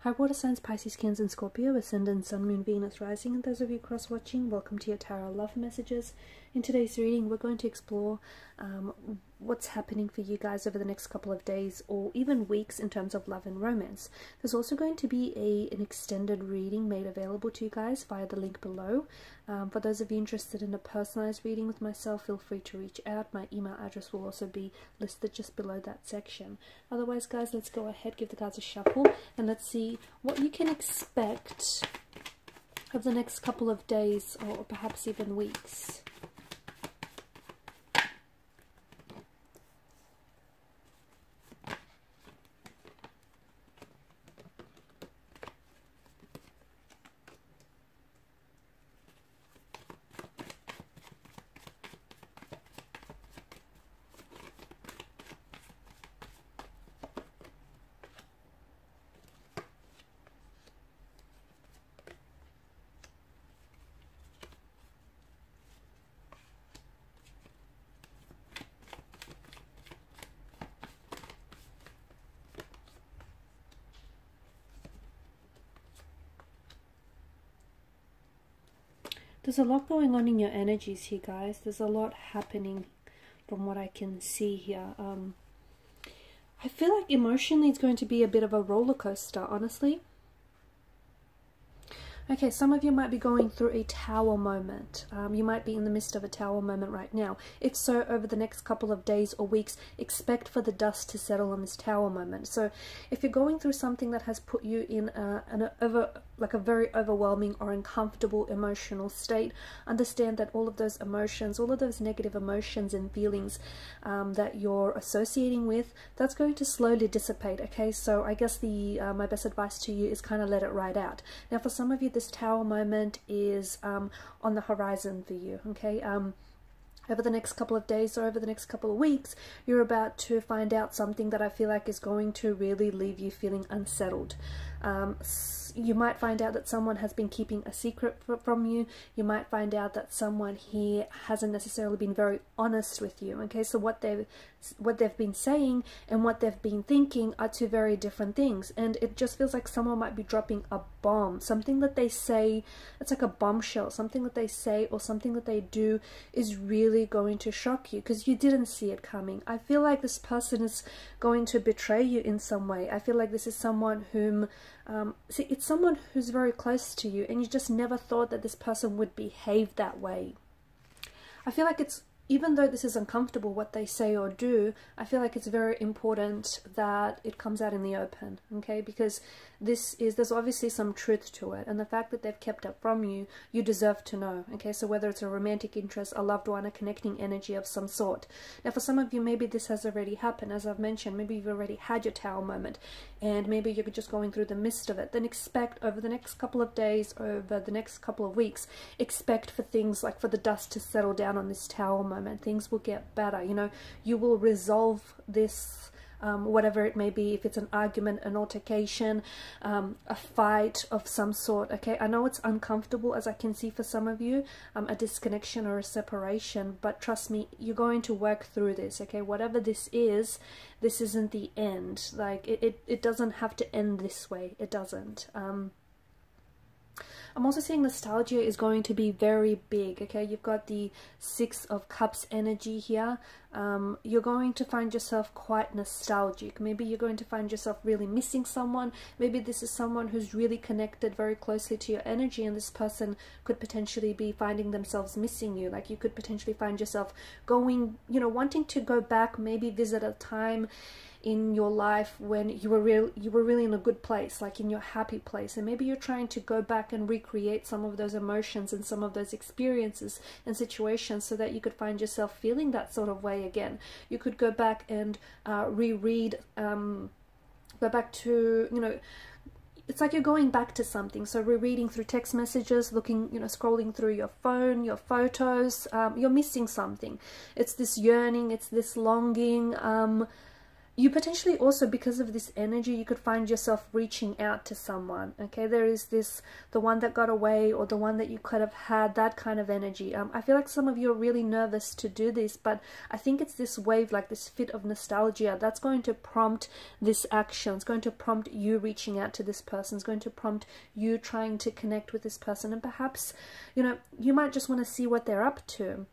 Hi water signs, Pisces, Cancer and Scorpio, Ascendant, Sun, Moon, Venus, Rising, and those of you cross-watching, welcome to your Tarot Love Messages. In today's reading, we're going to explore what's happening for you guys over the next couple of days or even weeks in terms of love and romance. There's also going to be an extended reading made available to you guys via the link below. For those of you interested in a personalized reading with myself, feel free to reach out. My email address will also be listed just below that section. Otherwise, guys, let's go ahead, give the cards a shuffle, and let's see what you can expect over the next couple of days or perhaps even weeks. There's a lot going on in your energies here, guys. There's a lot happening from what I can see here. I feel like emotionally it's going to be a bit of a roller coaster, honestly. Okay, some of you might be going through a tower moment. You might be in the midst of a tower moment right now. If so, over the next couple of days or weeks, expect for the dust to settle on this tower moment. So if you're going through something that has put you in a very overwhelming or uncomfortable emotional state, understand that all of those emotions, all of those negative emotions and feelings that you're associating with, that's going to slowly dissipate. Okay, so I guess my best advice to you is kind of let it ride out. Now, for some of you, this tower moment is on the horizon for you. Okay, over the next couple of days or over the next couple of weeks, you're about to find out something that I feel like is going to really leave you feeling unsettled. You might find out that someone has been keeping a secret from you. You might find out that someone here hasn't necessarily been very honest with you. Okay, so what they've been saying and what they've been thinking are two very different things, and it just feels like someone might be dropping a bomb. Something that they say, it's like a bombshell. Something that they say or something that they do is really going to shock you because you didn't see it coming. I feel like this person is going to betray you in some way. I feel like this is someone whom it's someone who's very close to you, and you just never thought that this person would behave that way. I feel like it's, even though this is uncomfortable what they say or do, I feel like it's very important that it comes out in the open, okay? Because there's obviously some truth to it, and the fact that they've kept it from you, you deserve to know, okay? So whether it's a romantic interest, a loved one, a connecting energy of some sort. Now, for some of you, maybe this has already happened. As I've mentioned, maybe you've already had your tower moment, and maybe you're just going through the midst of it. Then expect over the next couple of days, over the next couple of weeks, expect for things like for the dust to settle down on this tower moment. Things will get better. You know, you will resolve this, whatever it may be, if it's an argument, an altercation, a fight of some sort. Okay, I know it's uncomfortable, as I can see for some of you, a disconnection or a separation, but trust me, you're going to work through this. Okay, whatever this isn't the end. Like it doesn't have to end this way. It doesn't. I'm also seeing nostalgia is going to be very big. Okay, you've got the Six of Cups energy here. You're going to find yourself quite nostalgic. Maybe you're going to find yourself really missing someone. Maybe this is someone who's really connected very closely to your energy, and this person could potentially be finding themselves missing you. Like you could potentially find yourself going, you know, wanting to go back, maybe visit a time in your life when you were really in a good place, like in your happy place, and maybe you're trying to go back and recreate some of those emotions and some of those experiences and situations so that you could find yourself feeling that sort of way again. You could go back and reread, go back to, you know, it's like you're going back to something. So rereading through text messages, looking, you know, scrolling through your phone, your photos, you're missing something. It's this yearning, it's this longing, You potentially also, because of this energy, you could find yourself reaching out to someone, okay? There is this, the one that got away, or the one that you could have had, that kind of energy. I feel like some of you are really nervous to do this, but I think it's this wave, like this fit of nostalgia, that's going to prompt this action. It's going to prompt you reaching out to this person. It's going to prompt you trying to connect with this person. And perhaps, you know, you might just want to see what they're up to.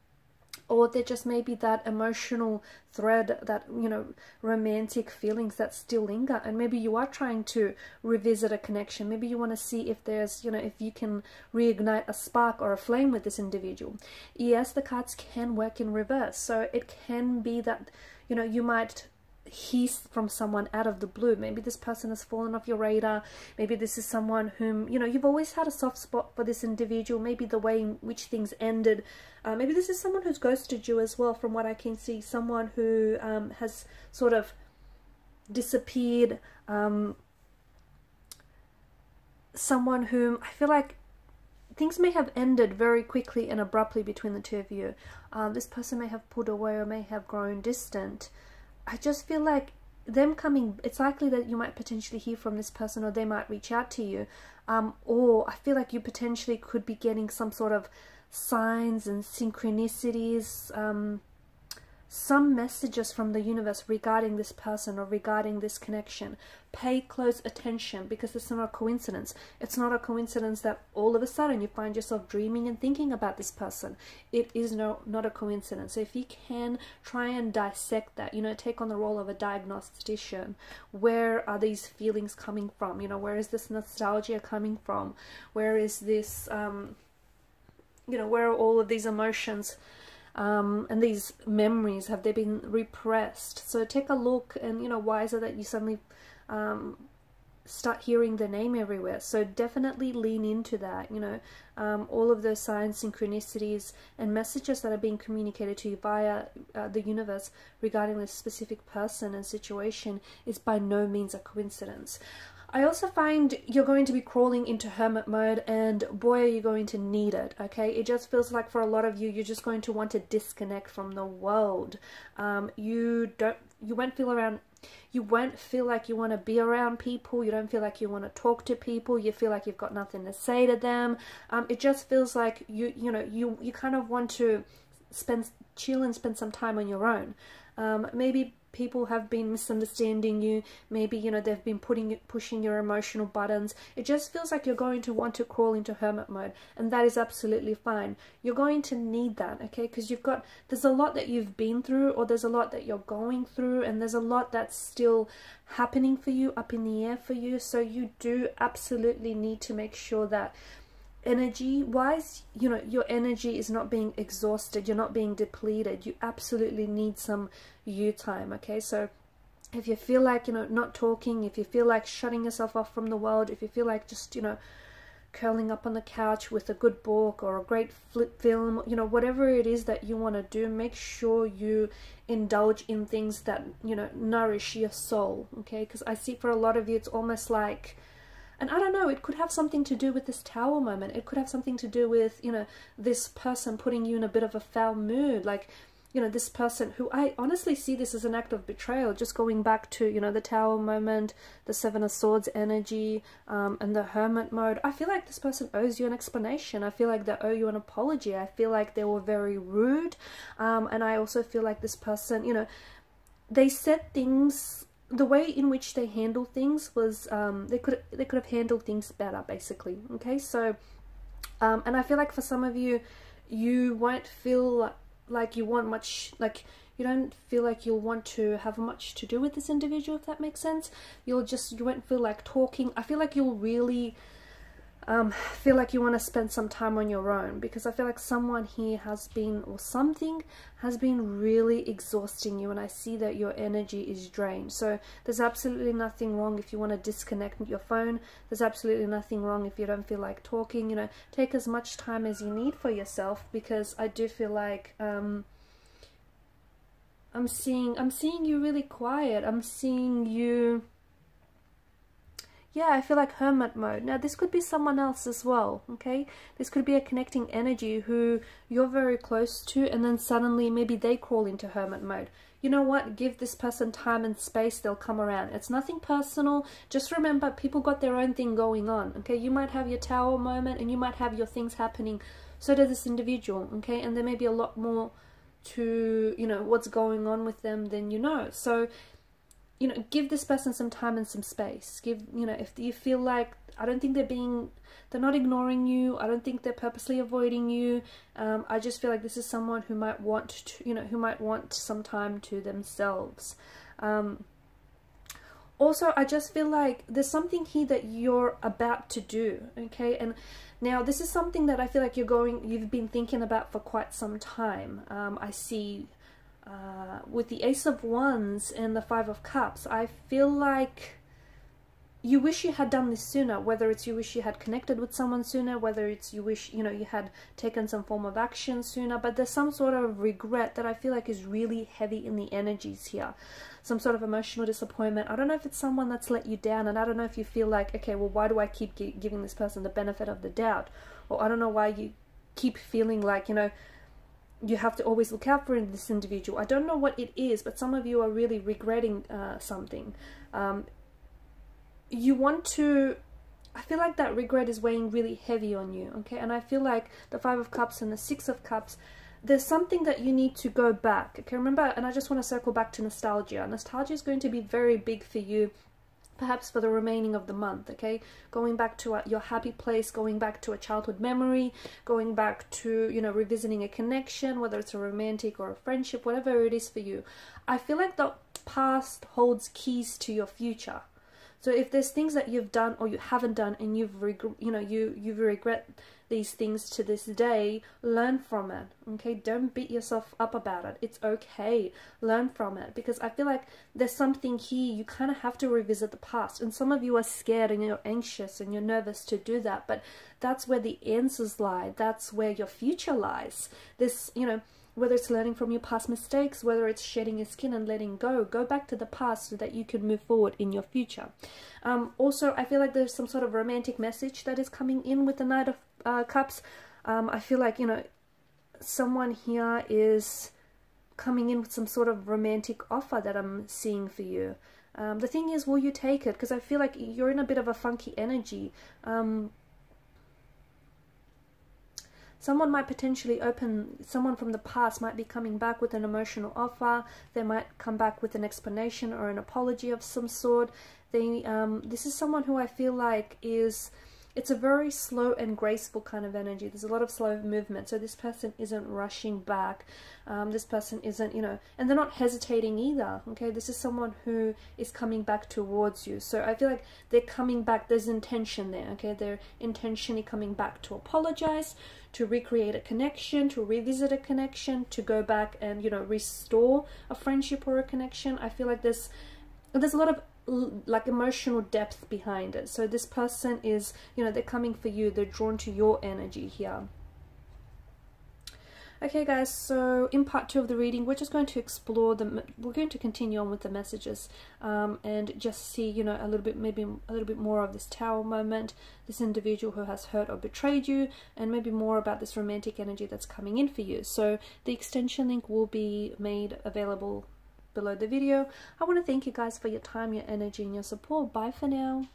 Or there just may be that emotional thread, that, you know, romantic feelings that still linger. And maybe you are trying to revisit a connection. Maybe you want to see if there's, you know, if you can reignite a spark or a flame with this individual. Yes, the cards can work in reverse. So it can be that, you know, you might hear from someone out of the blue. Maybe this person has fallen off your radar. Maybe this is someone whom, you know, you've always had a soft spot for this individual. Maybe the way in which things ended. Maybe this is someone who's ghosted you as well, from what I can see. Someone who has sort of disappeared. Someone whom I feel like things may have ended very quickly and abruptly between the two of you. This person may have pulled away or may have grown distant. I just feel like them coming, it's likely that you might potentially hear from this person, or they might reach out to you. Or I feel like you potentially could be getting some sort of signs and synchronicities, some messages from the universe regarding this person or regarding this connection. Pay close attention, because it's not a coincidence. It's not a coincidence that all of a sudden you find yourself dreaming and thinking about this person. It is not a coincidence. So if you can try and dissect that, you know, take on the role of a diagnostician. Where are these feelings coming from? You know, where is this nostalgia coming from? Where is this, you know, where are all of these emotions and these memories, have they been repressed? So take a look, and, you know, why is it that you suddenly start hearing the name everywhere? So definitely lean into that, you know, all of those signs, synchronicities, and messages that are being communicated to you via the universe regarding this specific person and situation is by no means a coincidence. I also find you're going to be crawling into hermit mode, and boy, are you going to need it, okay? It just feels like for a lot of you, you're just going to want to disconnect from the world. You won't feel like you want to be around people. You don't feel like you want to talk to people. You feel like you've got nothing to say to them. It just feels like you kind of want to chill and spend some time on your own. Maybe people have been misunderstanding you. Maybe, you know, they've been pushing your emotional buttons. It just feels like you're going to want to crawl into hermit mode, and that is absolutely fine. You're going to need that, okay? Because there's a lot that you've been through, or there's a lot that you're going through, and there's a lot that's still happening for you, up in the air for you. So you do absolutely need to make sure that energy wise, you know, your energy is not being exhausted, you're not being depleted. You absolutely need some you time, okay? So if you feel like, you know, not talking, if you feel like shutting yourself off from the world, if you feel like just, you know, curling up on the couch with a good book or a great film, you know, whatever it is that you want to do, make sure you indulge in things that, you know, nourish your soul, okay? Because I see for a lot of you, it's almost like, and I don't know, it could have something to do with this tower moment. It could have something to do with, you know, this person putting you in a bit of a foul mood. Like, you know, this person who, I honestly see this as an act of betrayal, just going back to, you know, the tower moment, the Seven of Swords energy, and the hermit mode. I feel like this person owes you an explanation. I feel like they owe you an apology. I feel like they were very rude. And I also feel like this person, you know, they said things, the way in which they handle things was, they could have handled things better, basically, okay? So, and I feel like for some of you, you won't feel like you want much, like, you don't feel like you'll want to have much to do with this individual, if that makes sense. You won't feel like talking. I feel like you'll really feel like you want to spend some time on your own, because I feel like someone here has been, or something has been really exhausting you, and I see that your energy is drained. So there's absolutely nothing wrong if you want to disconnect your phone. There's absolutely nothing wrong if you don't feel like talking. You know, take as much time as you need for yourself, because I do feel like I'm seeing you really quiet. I'm seeing you, yeah, I feel like hermit mode. Now, this could be someone else as well, okay? This could be a connecting energy who you're very close to, and then suddenly maybe they crawl into hermit mode. you know what, give this person time and space, they'll come around. It's nothing personal. Just remember, people got their own thing going on, okay? You might have your Tower moment and you might have your things happening. So does this individual, okay? And there may be a lot more to, you know, what's going on with them than you know. So, you know, give this person some time and some space. Give, you know, if you feel like, I don't think they're not ignoring you. I don't think they're purposely avoiding you. I just feel like this is someone who might want to, you know, who might want some time to themselves. Also, I just feel like there's something here that you're about to do, okay? And now this is something that I feel like you've been thinking about for quite some time. I see with the Ace of Wands and the Five of Cups, I feel like you wish you had done this sooner, whether it's you wish you had connected with someone sooner, whether it's you wish, you know, you had taken some form of action sooner, but there's some sort of regret that I feel like is really heavy in the energies here. Some sort of emotional disappointment. I don't know if it's someone that's let you down, and I don't know if you feel like, okay, well, why do I keep giving this person the benefit of the doubt? Or I don't know why you keep feeling like, you know, you have to always look out for this individual. I don't know what it is, but some of you are really regretting something. You want to, I feel like that regret is weighing really heavy on you, okay? And I feel like the Five of Cups and the Six of Cups, there's something that you need to go back, okay? Remember, and I just want to circle back to nostalgia. Nostalgia is going to be very big for you, perhaps for the remaining of the month, okay? Going back to your happy place, going back to a childhood memory, going back to, you know, revisiting a connection, whether it's a romantic or a friendship, whatever it is for you. I feel like the past holds keys to your future. So if there's things that you've done or you haven't done and you regret these things to this day, learn from it, okay? Don't beat yourself up about it. It's okay. Learn from it, because I feel like there's something here, you kind of have to revisit the past, and some of you are scared and you're anxious and you're nervous to do that, but that's where the answers lie. That's where your future lies. This, you know, whether it's learning from your past mistakes, whether it's shedding your skin and letting go back to the past so that you can move forward in your future. Also, I feel like there's some sort of romantic message that is coming in with the Knight of Cups. I feel like, you know, someone here is coming in with some sort of romantic offer that I'm seeing for you. The thing is, will you take it? Because I feel like you're in a bit of a funky energy. Someone might potentially someone from the past might be coming back with an emotional offer. They might come back with an explanation or an apology of some sort. This is someone who I feel like it's a very slow and graceful kind of energy. There's a lot of slow movement. So this person isn't rushing back. This person isn't, you know, and they're not hesitating either. Okay, this is someone who is coming back towards you. So I feel like they're coming back. There's intention there. Okay, they're intentionally coming back to apologize, to recreate a connection, to revisit a connection, to go back and, you know, restore a friendship or a connection. I feel like there's a lot of like emotional depth behind it. So this person is, you know, they're coming for you. They're drawn to your energy here. Okay guys, so in part 2 of the reading, we're just going to explore we're going to continue on with the messages and just see, you know, maybe a little bit more of this Tower moment, this individual who has hurt or betrayed you, and maybe more about this romantic energy that's coming in for you. So the extension link will be made available below the video. I want to thank you guys for your time, your energy, and your support. Bye for now.